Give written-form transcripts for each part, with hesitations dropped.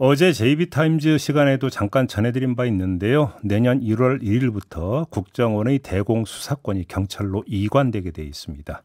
어제 JB타임즈 시간에도 잠깐 전해드린 바 있는데요. 내년 1월 1일부터 국정원의 대공수사권이 경찰로 이관되게 돼 있습니다.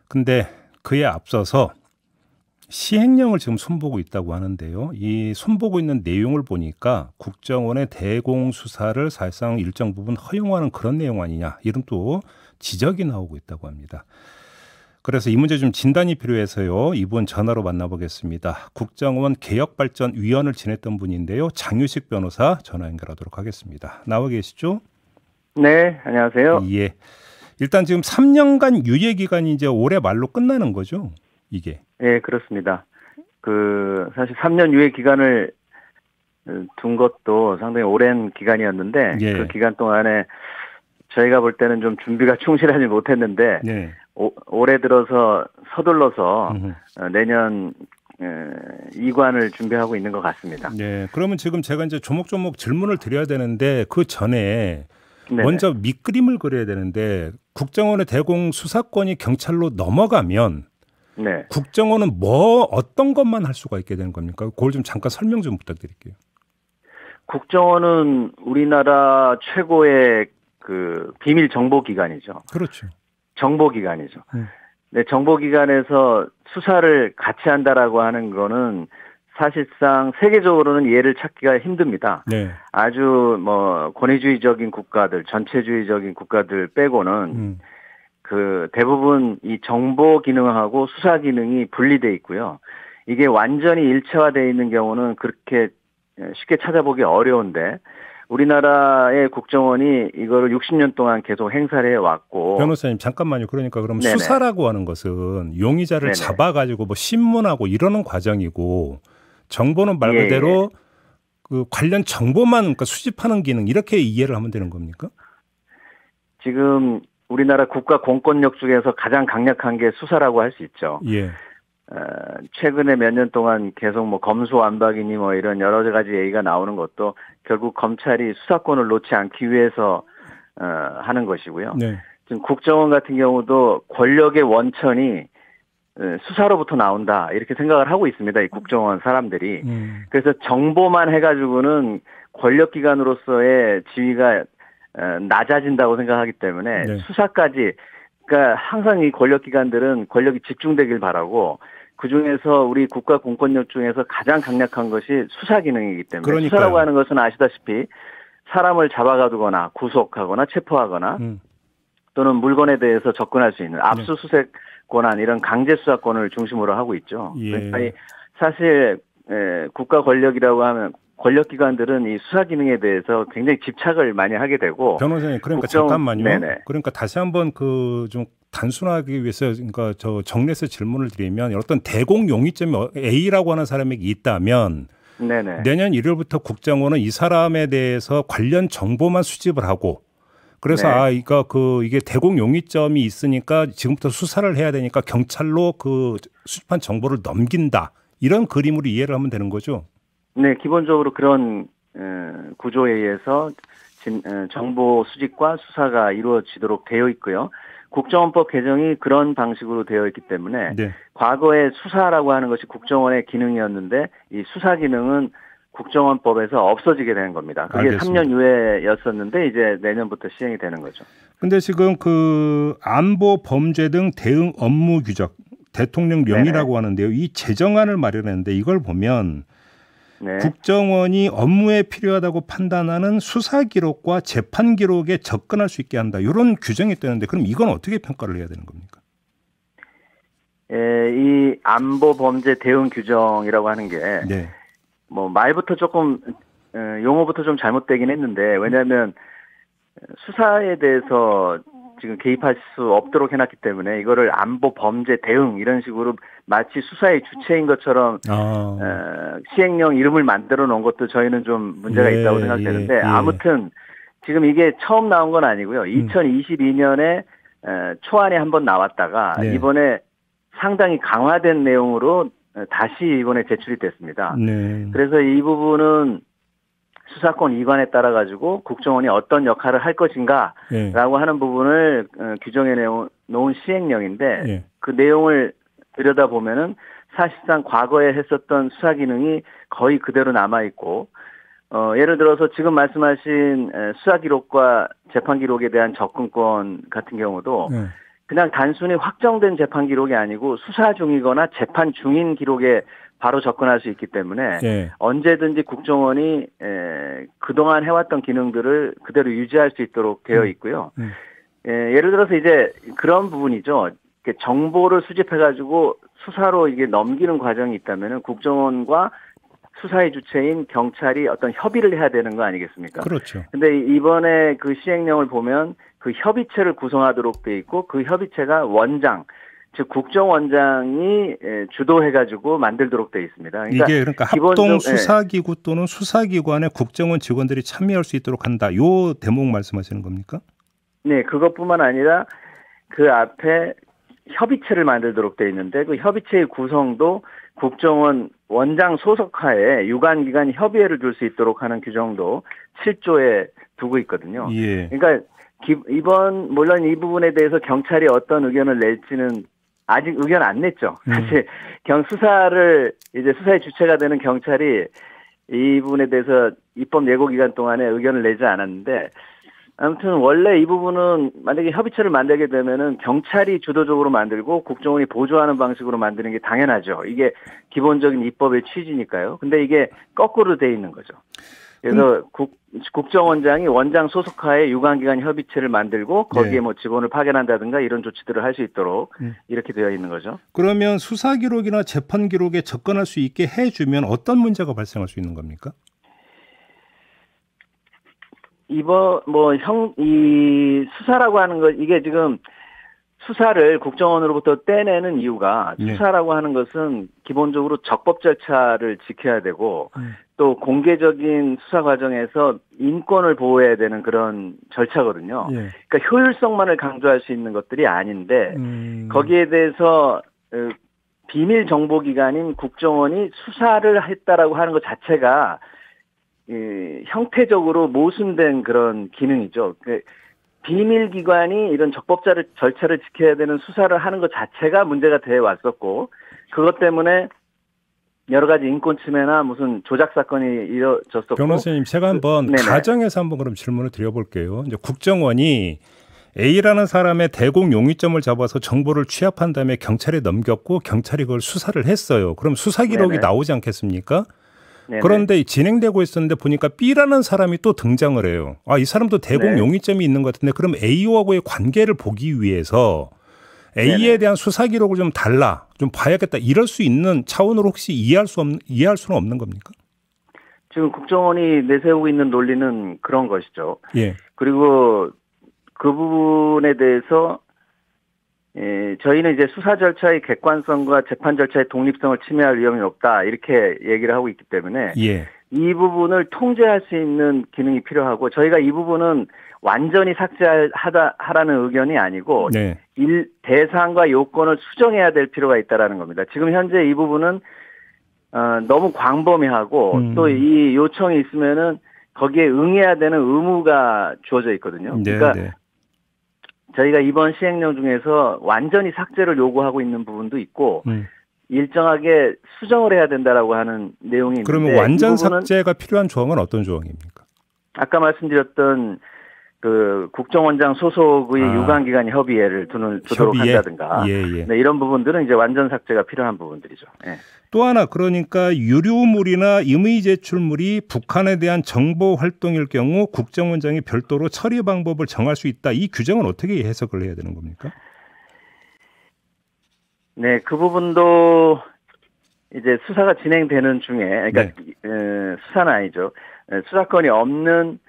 근데 그에 앞서서 시행령을 지금 손보고 있다고 하는데요. 이 손보고 있는 내용을 보니까 국정원의 대공수사를 사실상 일정 부분 허용하는 그런 내용 아니냐, 이런 또 지적이 나오고 있다고 합니다. 그래서 이 문제 좀 진단이 필요해서요. 이분 전화로 만나보겠습니다. 국정원 개혁발전위원을 지냈던 분인데요. 장유식 변호사 전화 연결하도록 하겠습니다. 나와 계시죠? 네, 안녕하세요. 예. 일단 지금 3년간 유예 기간이 이제 올해 말로 끝나는 거죠, 이게? 예, 그렇습니다. 사실 3년 유예 기간을 둔 것도 상당히 오랜 기간이었는데, 예. 그 기간 동안에 저희가 볼 때는 좀 준비가 충실하지 못했는데, 네. 올해 들어서 서둘러서 내년 이관을 준비하고 있는 것 같습니다. 네. 그러면 지금 제가 이제 조목조목 질문을 드려야 되는데, 그 전에 네네. 먼저 밑그림을 그려야 되는데, 국정원의 대공수사권이 경찰로 넘어가면 네. 국정원은 어떤 것만 할 수가 있게 되는 겁니까? 그걸 좀 잠깐 설명 좀 부탁드릴게요. 국정원은 우리나라 최고의 비밀 정보기관이죠. 그렇죠. 정보기관이죠. 네, 정보기관에서 수사를 같이 한다라고 하는 거는 사실상 세계적으로는 이해를 찾기가 힘듭니다. 네. 아주 권위주의적인 국가들, 전체주의적인 국가들 빼고는 대부분 이 정보 기능하고 수사 기능이 분리돼 있고요. 이게 완전히 일체화되어 있는 경우는 그렇게 쉽게 찾아보기 어려운데, 우리나라의 국정원이 이거를 60년 동안 계속 행사를 해왔고. 변호사님 잠깐만요. 그러니까 그럼 네네. 수사라고 하는 것은 용의자를 네네. 잡아가지고 신문하고 이러는 과정이고, 정보는 말 그대로 그 관련 정보만 그러니까 수집하는 기능, 이렇게 이해를 하면 되는 겁니까? 지금 우리나라 국가 공권력 중에서 가장 강력한 게 수사라고 할 수 있죠. 예. 최근에 몇 년 동안 계속 검수완박이니 이런 여러 가지 얘기가 나오는 것도 결국 검찰이 수사권을 놓지 않기 위해서 하는 것이고요. 네. 지금 국정원 같은 경우도 권력의 원천이 수사로부터 나온다, 이렇게 생각을 하고 있습니다. 이 국정원 사람들이. 그래서 정보만 해가지고는 권력기관으로서의 지위가 낮아진다고 생각하기 때문에 네. 수사까지, 그러니까 항상 이 권력기관들은 권력이 집중되길 바라고, 그중에서 우리 국가 공권력 중에서 가장 강력한 것이 수사 기능이기 때문에. 그러니까요. 수사라고 하는 것은 아시다시피 사람을 잡아가두거나 구속하거나 체포하거나 또는 물건에 대해서 접근할 수 있는 압수수색 권한, 이런 강제 수사권을 중심으로 하고 있죠. 예. 그러니까 사실 국가 권력이라고 하면 권력기관들은 이 수사 기능에 대해서 굉장히 집착을 많이 하게 되고. 변호사님, 그러니까 잠깐만요. 네네. 그러니까 다시 한번 좀 단순하기 위해서, 그러니까 정리해서 질문을 드리면, 어떤 대공 용의점이 A라고 하는 사람이 있다면, 네네. 내년 1월부터 국정원은 이 사람에 대해서 관련 정보만 수집을 하고, 그래서 네. 이게 대공 용의점이 있으니까 지금부터 수사를 해야 되니까 경찰로 수집한 정보를 넘긴다, 이런 그림으로 이해를 하면 되는 거죠. 네, 기본적으로 그런 구조에 의해서 정보 수집과 수사가 이루어지도록 되어 있고요. 국정원법 개정이 그런 방식으로 되어 있기 때문에 네. 과거에 수사라고 하는 것이 국정원의 기능이었는데, 이 수사 기능은 국정원법에서 없어지게 되는 겁니다. 그게 알겠습니다. 3년 유예였었는데 이제 내년부터 시행이 되는 거죠. 근데 지금 안보 범죄 등 대응 업무 규정, 대통령령이라고 하는데요. 이 제정안을 마련했는데, 이걸 보면 네. 국정원이 업무에 필요하다고 판단하는 수사 기록과 재판 기록에 접근할 수 있게 한다, 이런 규정이 있다는데, 그럼 이건 어떻게 평가를 해야 되는 겁니까? 이 안보 범죄 대응 규정이라고 하는 게 네. 말부터 조금 용어부터 좀 잘못되긴 했는데, 왜냐하면 수사에 대해서 지금 개입할 수 없도록 해놨기 때문에 이거를 안보 범죄 대응 이런 식으로 마치 수사의 주체인 것처럼 시행령 이름을 만들어 놓은 것도 저희는 좀 문제가 있다고 생각되는데, 아무튼 지금 이게 처음 나온 건 아니고요. 2022년에 초안이 한번 나왔다가 이번에 상당히 강화된 내용으로 다시 이번에 제출이 됐습니다. 그래서 이 부분은 수사권 이관에 따라 가지고 국정원이 어떤 역할을 할 것인가라고 하는 부분을 규정해 놓은 시행령인데, 그 내용을 들여다보면은 사실상 과거에 했었던 수사 기능이 거의 그대로 남아 있고, 예를 들어서 지금 말씀하신 수사 기록과 재판 기록에 대한 접근권 같은 경우도 그냥 단순히 확정된 재판 기록이 아니고 수사 중이거나 재판 중인 기록에 바로 접근할 수 있기 때문에 언제든지 국정원이 그동안 해왔던 기능들을 그대로 유지할 수 있도록 되어 있고요. 예를 들어서 이제 그런 부분이죠. 정보를 수집해가지고 수사로 이게 넘기는 과정이 있다면은 국정원과 수사의 주체인 경찰이 어떤 협의를 해야 되는 거 아니겠습니까? 그렇죠. 근데 이번에 그 시행령을 보면 그 협의체를 구성하도록 돼 있고 그 협의체가 원장, 즉 국정원장이 주도해가지고 만들도록 돼 있습니다. 그러니까 이게 그러니까 합동 수사기구 또는 수사기관에 국정원 직원들이 참여할 수 있도록 한다. 요 대목 말씀하시는 겁니까? 네, 그것뿐만 아니라 그 앞에 협의체를 만들도록 돼 있는데 그 협의체의 구성도 국정원 원장 소속하에 유관기관 협의회를 둘 수 있도록 하는 규정도 7조에 두고 있거든요. 그러니까 물론 이 부분에 대해서 경찰이 어떤 의견을 낼지는 아직 의견 안 냈죠. 사실 수사의 주체가 되는 경찰이 이 부분에 대해서 입법 예고 기간 동안에 의견을 내지 않았는데 아무튼 원래 이 부분은 만약에 협의체를 만들게 되면은 경찰이 주도적으로 만들고 국정원이 보조하는 방식으로 만드는 게 당연하죠. 이게 기본적인 입법의 취지니까요. 근데 이게 거꾸로 돼 있는 거죠. 그래서 국정원장이 원장 소속하에 유관기관 협의체를 만들고 거기에 뭐 직원을 파견한다든가 이런 조치들을 할 수 있도록 이렇게 되어 있는 거죠. 그러면 수사 기록이나 재판 기록에 접근할 수 있게 해주면 어떤 문제가 발생할 수 있는 겁니까? 이 수사라고 하는 것, 이게 지금 수사를 국정원으로부터 떼내는 이유가 수사라고 하는 것은 기본적으로 적법 절차를 지켜야 되고 또 공개적인 수사 과정에서 인권을 보호해야 되는 그런 절차거든요. 그러니까 효율성만을 강조할 수 있는 것들이 아닌데 거기에 대해서 비밀 정보기관인 국정원이 수사를 했다라고 하는 것 자체가 형태적으로 모순된 그런 기능이죠. 비밀기관이 이런 적법 절차를 지켜야 되는 수사를 하는 것 자체가 문제가 되어 왔었고, 그것 때문에 여러 가지 인권 침해나 무슨 조작 사건이 이뤄졌었고. 변호사님, 제가 한번 가정에서 한번 그럼 질문을 드려볼게요. 이제 국정원이 A라는 사람의 대공 용의점을 잡아서 정보를 취합한 다음에 경찰에 넘겼고 경찰이 그걸 수사를 했어요. 그럼 수사 기록이 나오지 않겠습니까? 그런데 진행되고 있었는데 보니까 B라는 사람이 또 등장을 해요. 이 사람도 대공 용의점이 있는 것 같은데 그럼 A하고의 관계를 보기 위해서 A에 대한 수사 기록을 좀 좀 봐야겠다. 이럴 수 있는 차원으로 혹시 이해할 수는 없는 겁니까? 지금 국정원이 내세우고 있는 논리는 그런 것이죠. 그리고 그 부분에 대해서 저희는 이제 수사 절차의 객관성과 재판 절차의 독립성을 침해할 위험이 없다 이렇게 얘기를 하고 있기 때문에 이 부분을 통제할 수 있는 기능이 필요하고 저희가 이 부분은 완전히 삭제하라는 의견이 아니고 대상과 요건을 수정해야 될 필요가 있다라는 겁니다. 지금 현재 이 부분은 너무 광범위하고 또 이 요청이 있으면은 거기에 응해야 되는 의무가 주어져 있거든요. 그러니까 저희가 이번 시행령 중에서 완전히 삭제를 요구하고 있는 부분도 있고 일정하게 수정을 해야 된다라고 하는 내용이 있는데 그러면 완전 삭제가 필요한 조항은 어떤 조항입니까? 아까 말씀드렸던 그 국정원장 소속의 유관기관 협의회를 두도록 한다든가 이런 부분들은 이제 완전 삭제가 필요한 부분들이죠. 또 하나 그러니까 유료물이나 임의 제출물이 북한에 대한 정보 활동일 경우 국정원장이 별도로 처리 방법을 정할 수 있다. 이 규정은 어떻게 해석을 해야 되는 겁니까? 네, 그 부분도 이제 수사가 진행되는 중에 그러니까 수사는 아니죠. 수사권이 없는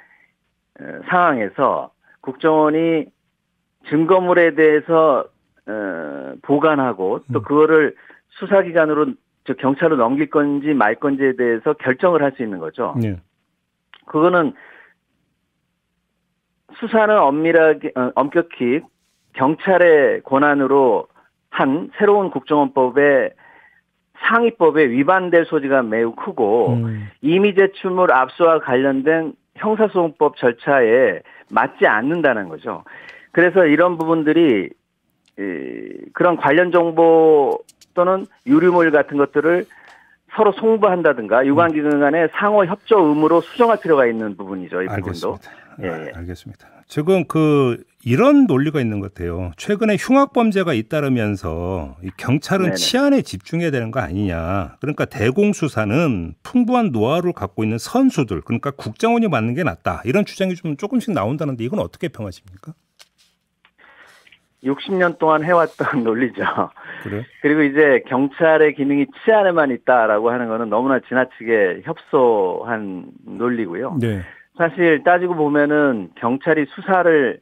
상황에서 국정원이 증거물에 대해서 보관하고 또 그거를 수사기관으로 경찰로 넘길 건지 말 건지에 대해서 결정을 할 수 있는 거죠. 그거는 수사는 엄격히 경찰의 권한으로 한 새로운 국정원법의 상위법에 위반될 소지가 매우 크고 임의 제출물 압수와 관련된 형사소송법 절차에 맞지 않는다는 거죠. 그래서 이런 부분들이 그런 관련 정보 또는 유류물 같은 것들을 서로 송부한다든가 유관기관 간의 상호 협조 의무로 수정할 필요가 있는 부분이죠. 이 부분도. 알겠습니다. 알겠습니다. 지금 이런 논리가 있는 것 같아요. 최근에 흉악 범죄가 잇따르면서 이 경찰은 네네. 치안에 집중해야 되는 거 아니냐. 그러니까 대공수사는 풍부한 노하우를 갖고 있는 선수들, 그러니까 국정원이 맡는 게 낫다. 이런 주장이 좀 조금씩 나온다는데 이건 어떻게 평하십니까? 60년 동안 해왔던 논리죠. 그래요? 그리고 이제 경찰의 기능이 치안에만 있다라고 하는 거는 너무나 지나치게 협소한 논리고요. 네. 사실 따지고 보면은 경찰이 수사를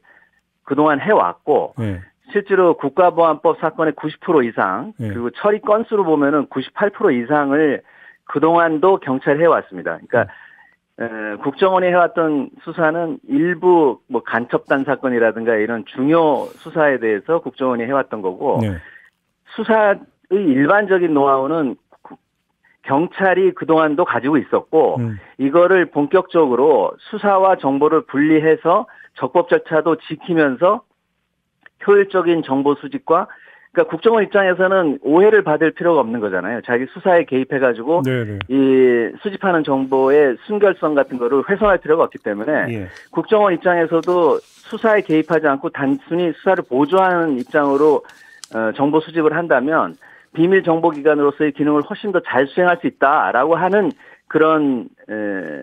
그동안 해왔고, 네. 실제로 국가보안법 사건의 90% 이상, 네. 그리고 처리 건수로 보면은 98% 이상을 그동안도 경찰이 해왔습니다. 그러니까, 국정원이 해왔던 수사는 일부 뭐 간첩단 사건이라든가 이런 중요 수사에 대해서 국정원이 해왔던 거고, 네. 수사의 일반적인 노하우는 경찰이 그동안도 가지고 있었고 이거를 본격적으로 수사와 정보를 분리해서 적법 절차도 지키면서 효율적인 정보 수집과 그러니까 국정원 입장에서는 오해를 받을 필요가 없는 거잖아요. 자기 수사에 개입해가지고 네네. 이 수집하는 정보의 순결성 같은 거를 훼손할 필요가 없기 때문에 예. 국정원 입장에서도 수사에 개입하지 않고 단순히 수사를 보조하는 입장으로 정보 수집을 한다면 비밀 정보기관으로서의 기능을 훨씬 더 잘 수행할 수 있다라고 하는 그런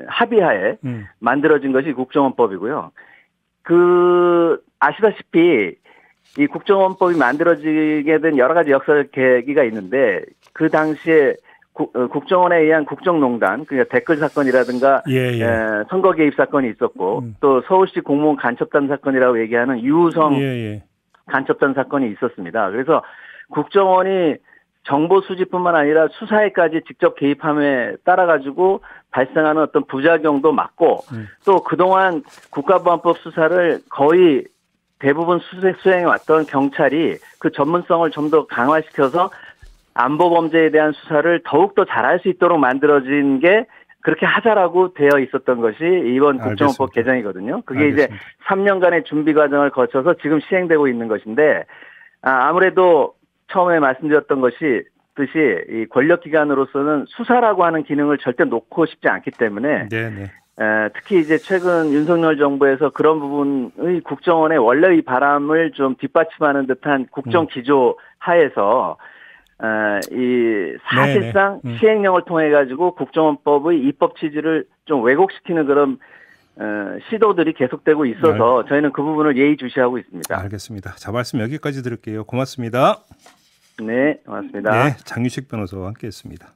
합의하에 만들어진 것이 국정원법이고요. 아시다시피 이 국정원법이 만들어지게 된 여러 가지 역사적 계기가 있는데 그 당시에 국정원에 의한 국정농단, 그러니까 댓글 사건이라든가 선거 개입 사건이 있었고 또 서울시 공무원 간첩단 사건이라고 얘기하는 유우성 간첩단 사건이 있었습니다. 그래서 국정원이 정보 수집뿐만 아니라 수사에까지 직접 개입함에 따라 가지고 발생하는 어떤 부작용도 막고 또 그동안 국가보안법 수사를 거의 대부분 수행해 왔던 경찰이 그 전문성을 좀 더 강화시켜서 안보 범죄에 대한 수사를 더욱더 잘할 수 있도록 만들어진 게 그렇게 하자라고 되어 있었던 것이 이번 국정원법 개정이거든요. 그게 알겠습니다. 이제 3년간의 준비 과정을 거쳐서 지금 시행되고 있는 것인데 아무래도 처음에 말씀드렸던 것이 이 권력기관으로서는 수사라고 하는 기능을 절대 놓고 싶지 않기 때문에 네네. 특히 이제 최근 윤석열 정부에서 그런 부분의 국정원의 원래의 바람을 좀 뒷받침하는 듯한 국정 기조 하에서 이 사실상 시행령을 통해 가지고 국정원법의 입법 취지를 좀 왜곡시키는 그런 시도들이 계속되고 있어서 저희는 그 부분을 예의주시하고 있습니다. 알겠습니다. 자, 말씀 여기까지 드릴게요. 고맙습니다. 네, 고맙습니다. 네, 장유식 변호사와 함께했습니다.